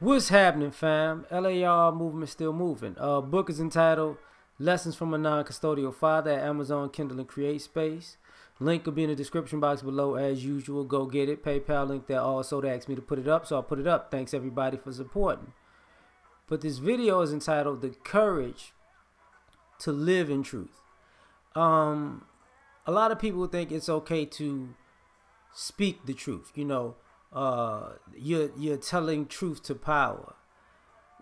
What's happening, fam? L.A.R. movement still moving. Book is entitled Lessons from a Non-Custodial Father at Amazon, Kindle, and Create Space. Link will be in the description box below as usual. Go get it. PayPal link there also. They asked me to put it up, so I'll put it up. Thanks everybody for supporting. But this video is entitled The Courage to Live in Truth. A lot of people think it's okay to speak the truth. You know, you're telling truth to power,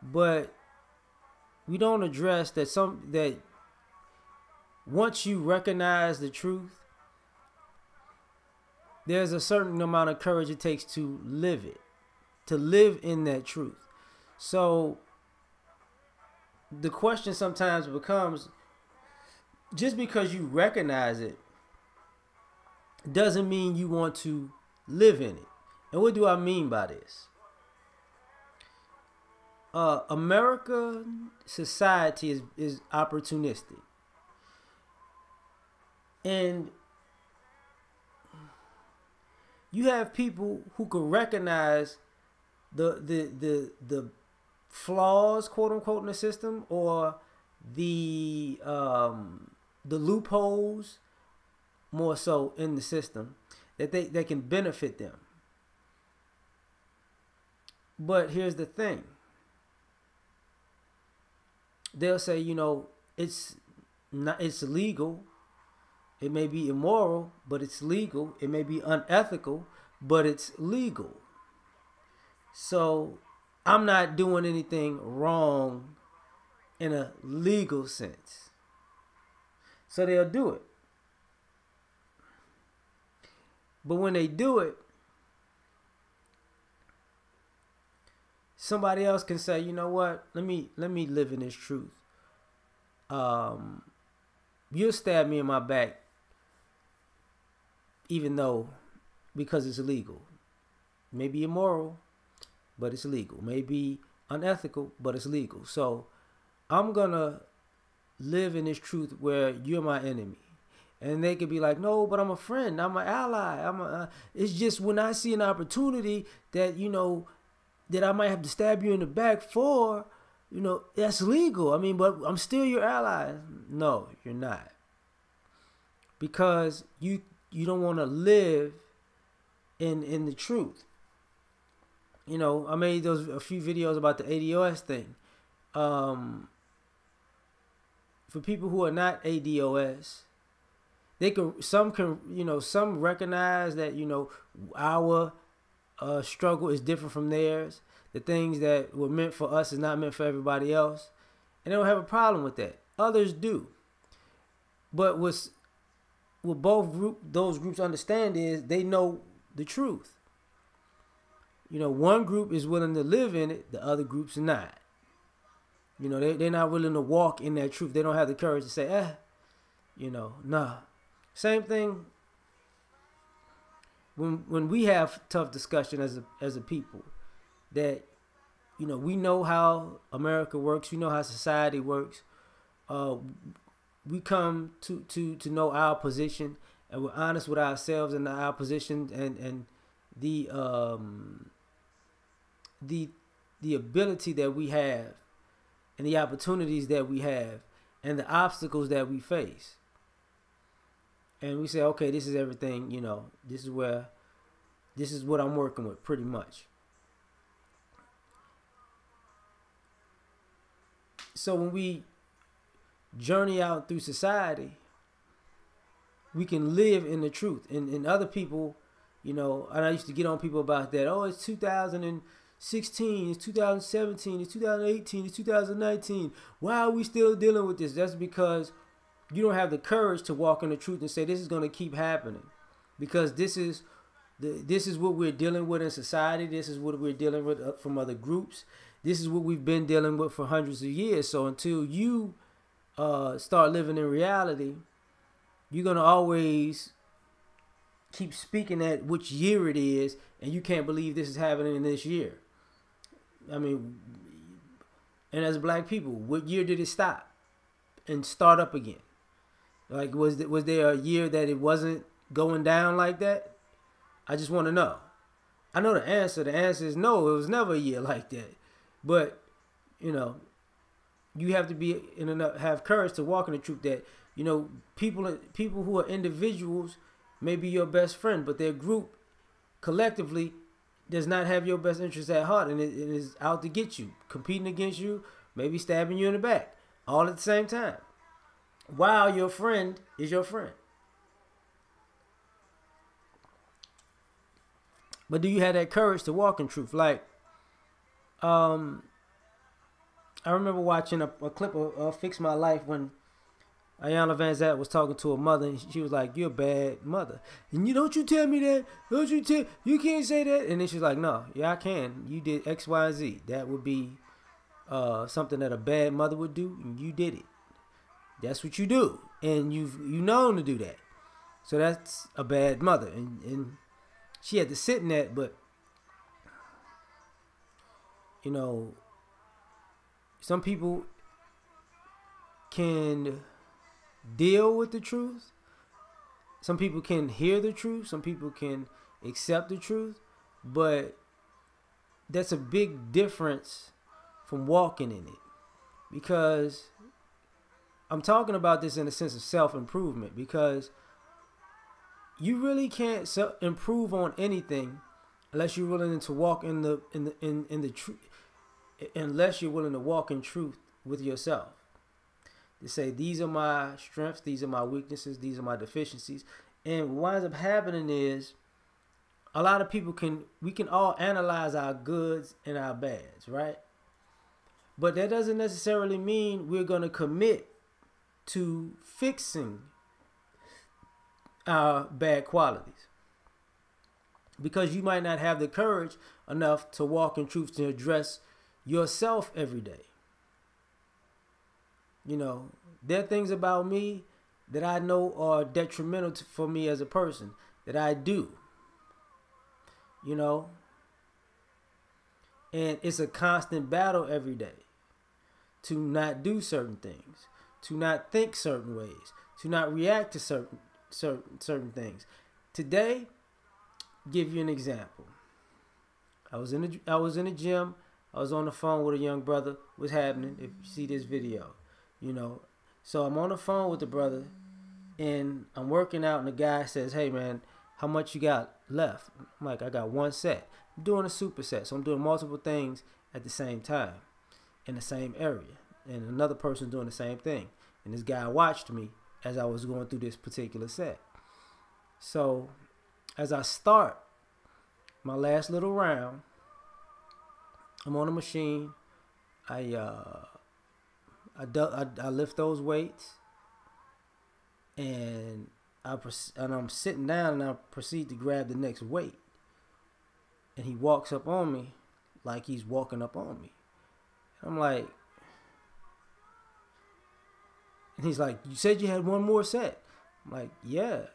but we don't address that once you recognize the truth, there's a certain amount of courage it takes to live it, to live in that truth. So the question sometimes becomes, just because you recognize it doesn't mean you want to live in it. And what do I mean by this? American society is opportunistic. And you have people who can recognize the flaws, quote unquote, in the system, or the loopholes, more so, in the system, that they can benefit them. But here's the thing. They'll say, you know, it's legal. It may be immoral, but it's legal. It may be unethical, but it's legal. So I'm not doing anything wrong in a legal sense. So they'll do it. But when they do it, somebody else can say, you know what? Let me live in this truth. You'll stab me in my back, even though, because it's illegal. Maybe immoral, but it's legal. Maybe unethical, but it's legal. So I'm gonna live in this truth where you're my enemy. And they could be like, no, but I'm a friend. I'm an ally. It's just when I see an opportunity that, you know, that I might have to stab you in the back for, you know, that's legal. I mean, but I'm still your ally. No, you're not. Because you don't want to live in the truth. You know, I made a few videos about the ADOS thing. For people who are not ADOS, some recognize that, you know, our struggle is different from theirs. The things that were meant for us is not meant for everybody else, and they don't have a problem with that. Others do. But what those groups understand is they know the truth. You know, one group is willing to live in it, the other group's not. You know, they're not willing to walk in that truth. They don't have the courage to say, you know, nah. Same thing when we have tough discussion as a people, that, you know, we know how America works, we know how society works. We come to know our position, and we're honest with ourselves and our position, and the ability that we have, and the opportunities that we have, and the obstacles that we face. And we say, okay, this is everything, you know, this is what I'm working with, pretty much. So when we journey out through society, we can live in the truth. And other people, you know, and I used to get on people about that. Oh, it's 2016, it's 2017, it's 2018, it's 2019. Why are we still dealing with this? That's because you don't have the courage to walk in the truth and say this is going to keep happening, because this is what we're dealing with in society. This is what we're dealing with from other groups. This is what we've been dealing with for hundreds of years. So until you start living in reality, you're going to always keep speaking at which year it is, and you can't believe this is happening in this year. I mean, and as black people, what year did it stop and start up again? Like, was there a year that it wasn't going down like that? I just want to know. I know the answer. The answer is no. It was never a year like that. But you know, you have to be in enough, have courage to walk in the truth that, you know, people who are individuals may be your best friend, but their group collectively does not have your best interests at heart, and it is out to get you, competing against you, maybe stabbing you in the back, all at the same time, while your friend is your friend. But do you have that courage to walk in truth? Like, I remember watching a clip of Fix My Life when Ayanna Van Zant was talking to her mother, and she was like, "You're a bad mother, and don't you tell me that, you can't say that." And then she's like, "No, yeah, I can. You did X, Y, and Z. That would be something that a bad mother would do, and you did it. That's what you do, and you known to do that. So that's a bad mother." And she had to sit in that, but you know, some people can deal with the truth. Some people can hear the truth. Some people can accept the truth. But that's a big difference from walking in it. Because I'm talking about this in a sense of self-improvement. Because you really can't improve on anything unless you're willing to walk in the truth. Unless you're willing to walk in truth with yourself. To say, these are my strengths, these are my weaknesses, these are my deficiencies. And what winds up happening is, a lot of people we can all analyze our goods and our bads, right? But that doesn't necessarily mean we're going to commit to fixing our bad qualities. Because you might not have the courage enough to walk in truth to address yourself every day. You know, there are things about me that I know are detrimental for me as a person that I do. You know, and it's a constant battle every day to not do certain things, to not think certain ways, to not react to certain things. Today, give you an example. I was in the gym. I was on the phone with a young brother. What's happening? If you see this video, you know. So I'm on the phone with the brother, and I'm working out, and the guy says, "Hey man, how much you got left?" I'm like, "I got one set." I'm doing a superset, so I'm doing multiple things at the same time in the same area, and another person doing the same thing. And this guy watched me as I was going through this particular set. So as I start my last little round, I'm on a machine. I lift those weights, and I'm sitting down, and I proceed to grab the next weight. And he walks up on me like he's walking up on me. I'm like, and he's like, "You said you had one more set." I'm like, "Yeah."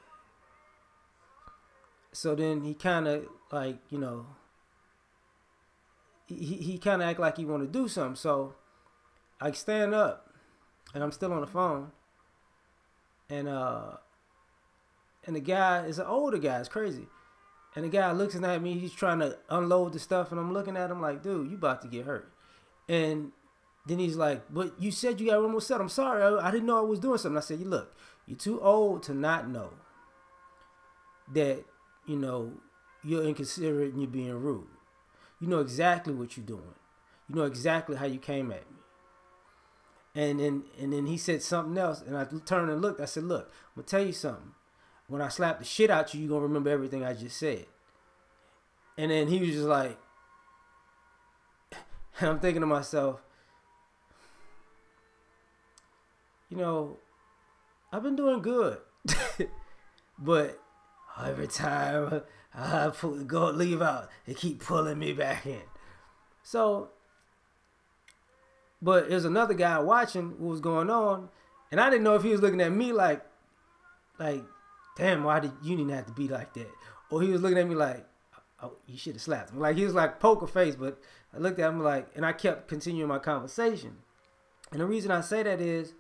So then he kind of like, you know, he kind of act like he want to do something. So I stand up, and I'm still on the phone, and the guy is an older guy. It's crazy. And the guy looks at me. He's trying to unload the stuff, and I'm looking at him like, "Dude, you about to get hurt." And then he's like, "But you said you got one more set." "I'm sorry, I didn't know I was doing something." I said, "Look, you're too old to not know that, you know, you're inconsiderate and you're being rude. You know exactly what you're doing. You know exactly how you came at me." And then he said something else, and I turned and looked. I said, "Look, I'm gonna tell you something. When I slap the shit out you, you're gonna remember everything I just said." And then he was just like, and I'm thinking to myself, you know, I've been doing good, but every time I leave out, they keep pulling me back in. So, but there's another guy watching what was going on, and I didn't know if he was looking at me like, "Damn, why did you didn't have to be like that?" Or he was looking at me like, "Oh, you should have slapped him." Like, he was like poker face, but I looked at him like, and I kept continuing my conversation. And the reason I say that is,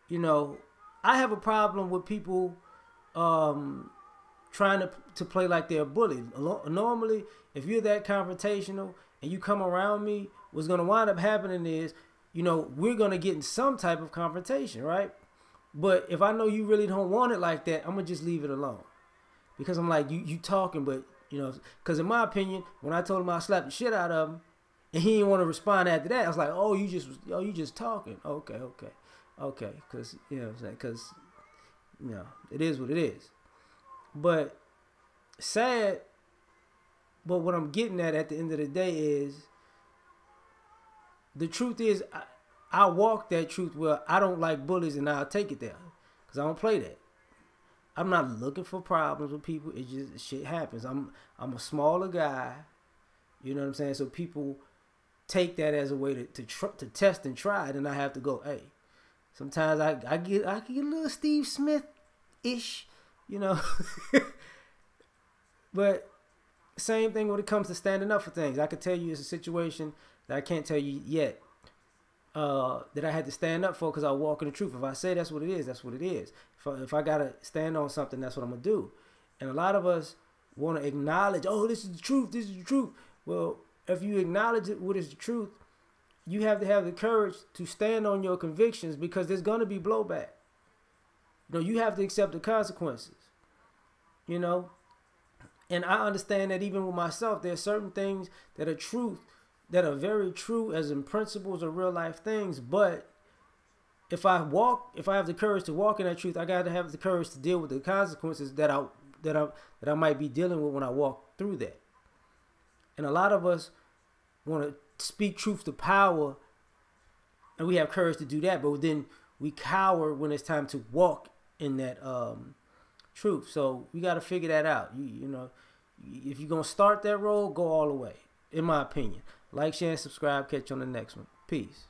you know, I have a problem with people trying to play like they're a bully. Normally, if you're that confrontational and you come around me, what's going to wind up happening is, you know, we're going to get in some type of confrontation, right? But if I know you really don't want it like that, I'm going to just leave it alone. Because I'm like, you talking, but, you know, because in my opinion, when I told him I slapped the shit out of him, and he didn't want to respond after that, I was like, oh, you just talking. Okay. Because, you know what I'm saying? Because, you know, it is what it is. But sad, but what I'm getting at the end of the day is, the truth is, I walk that truth where I don't like bullies and I'll take it there. Because I don't play that. I'm not looking for problems with people. It just, shit happens. I'm a smaller guy. You know what I'm saying? So people take that as a way to test and try it. And I have to go, hey, sometimes I get a little Steve Smith-ish, you know. But same thing when it comes to standing up for things. I could tell you it's a situation that I can't tell you yet that I had to stand up for because I walk in the truth. If I say that's what it is, that's what it is. If I got to stand on something, that's what I'm going to do. And a lot of us want to acknowledge, oh, this is the truth, this is the truth. Well, if you acknowledge it, what is the truth, you have to have the courage to stand on your convictions because there's going to be blowback. You know, you have to accept the consequences, you know. And I understand that even with myself, there are certain things that are truth, that are very true as in principles of real life things. But if I have the courage to walk in that truth, I got to have the courage to deal with the consequences that I might be dealing with when I walk through that. And a lot of us want to speak truth to power, and we have courage to do that, but then we cower when it's time to walk in that truth. So we got to figure that out. You know, if you're going to start that road, go all the way, in my opinion. Like, share, and subscribe. Catch you on the next one. Peace.